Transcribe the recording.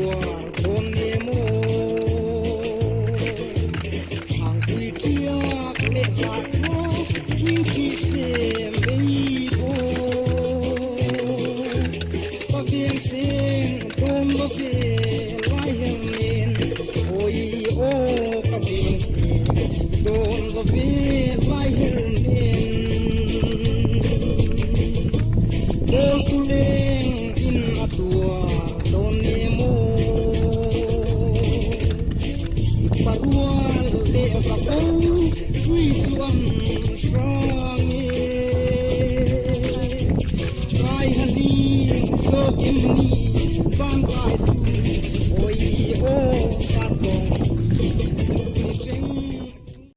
tua con nemo ang kuikiak le hatlo winki se meibo pavien sen tom bave lai hen oi o pavien sen tom bave lai hen Bol kuleng in atua don nemo Parual le vakau sui tuam strong Rai hali so kimni ban kai tu oi o patong